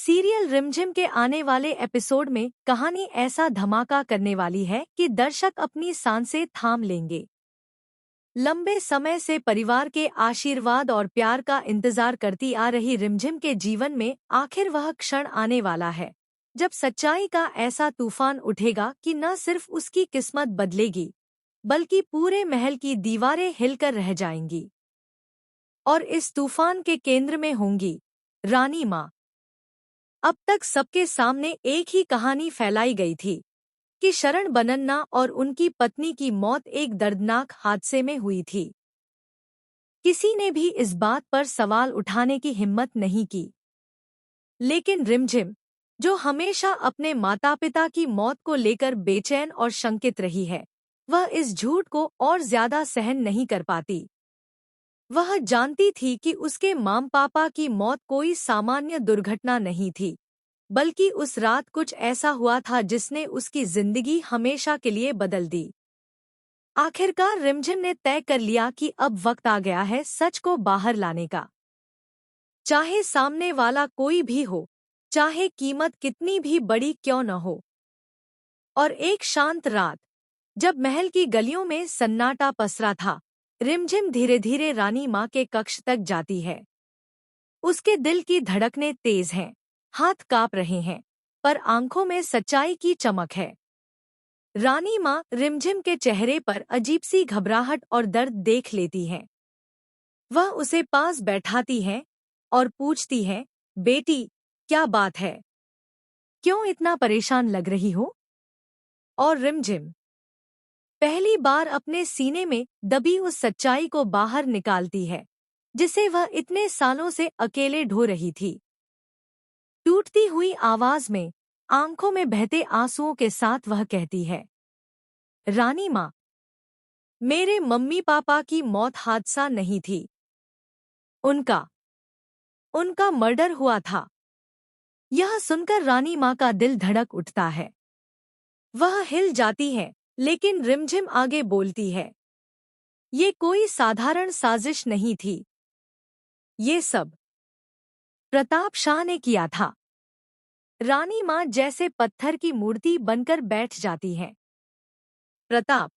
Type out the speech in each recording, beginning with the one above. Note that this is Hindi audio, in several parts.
सीरियल रिमझिम के आने वाले एपिसोड में कहानी ऐसा धमाका करने वाली है कि दर्शक अपनी सांसें थाम लेंगे। लंबे समय से परिवार के आशीर्वाद और प्यार का इंतजार करती आ रही रिमझिम के जीवन में आखिर वह क्षण आने वाला है जब सच्चाई का ऐसा तूफान उठेगा कि न सिर्फ उसकी किस्मत बदलेगी बल्कि पूरे महल की दीवारें हिलकर रह जाएंगी। और इस तूफान के केंद्र में होंगी रानी माँ। अब तक सबके सामने एक ही कहानी फैलाई गई थी कि शरण बनन्ना और उनकी पत्नी की मौत एक दर्दनाक हादसे में हुई थी। किसी ने भी इस बात पर सवाल उठाने की हिम्मत नहीं की। लेकिन रिमझिम, जो हमेशा अपने माता पिता की मौत को लेकर बेचैन और शंकित रही है, वह इस झूठ को और ज्यादा सहन नहीं कर पाती। वह जानती थी कि उसके माम पापा की मौत कोई सामान्य दुर्घटना नहीं थी, बल्कि उस रात कुछ ऐसा हुआ था जिसने उसकी जिंदगी हमेशा के लिए बदल दी। आखिरकार रिमझिम ने तय कर लिया कि अब वक्त आ गया है सच को बाहर लाने का। चाहे सामने वाला कोई भी हो, चाहे कीमत कितनी भी बड़ी क्यों न हो। और एक शांत रात, जब महल की गलियों में सन्नाटा पसरा था, रिमझिम धीरे धीरे रानी माँ के कक्ष तक जाती है। उसके दिल की धड़कनें तेज हैं, हाथ कांप रहे हैं, पर आंखों में सच्चाई की चमक है। रानी माँ रिमझिम के चेहरे पर अजीब सी घबराहट और दर्द देख लेती हैं। वह उसे पास बैठाती हैं और पूछती हैं, बेटी, क्या बात है? क्यों इतना परेशान लग रही हो? और रिमझिम पहली बार अपने सीने में दबी उस सच्चाई को बाहर निकालती है जिसे वह इतने सालों से अकेले ढो रही थी। टूटती हुई आवाज में, आंखों में बहते आंसुओं के साथ वह कहती है, रानी माँ, मेरे मम्मी पापा की मौत हादसा नहीं थी। उनका उनका मर्डर हुआ था। यह सुनकर रानी माँ का दिल धड़क उठता है। वह हिल जाती है, लेकिन रिमझिम आगे बोलती है, ये कोई साधारण साजिश नहीं थी। ये सब प्रताप शाह ने किया था। रानी माँ जैसे पत्थर की मूर्ति बनकर बैठ जाती है। प्रताप,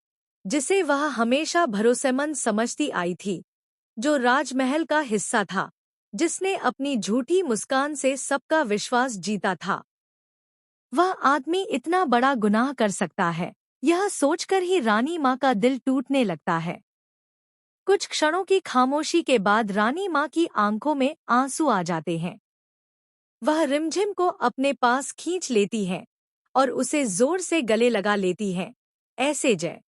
जिसे वह हमेशा भरोसेमंद समझती आई थी, जो राजमहल का हिस्सा था, जिसने अपनी झूठी मुस्कान से सबका विश्वास जीता था। वह आदमी इतना बड़ा गुनाह कर सकता है, यह सोचकर ही रानी माँ का दिल टूटने लगता है। कुछ क्षणों की खामोशी के बाद रानी माँ की आंखों में आंसू आ जाते हैं। वह रिमझिम को अपने पास खींच लेती है और उसे जोर से गले लगा लेती है, ऐसे जय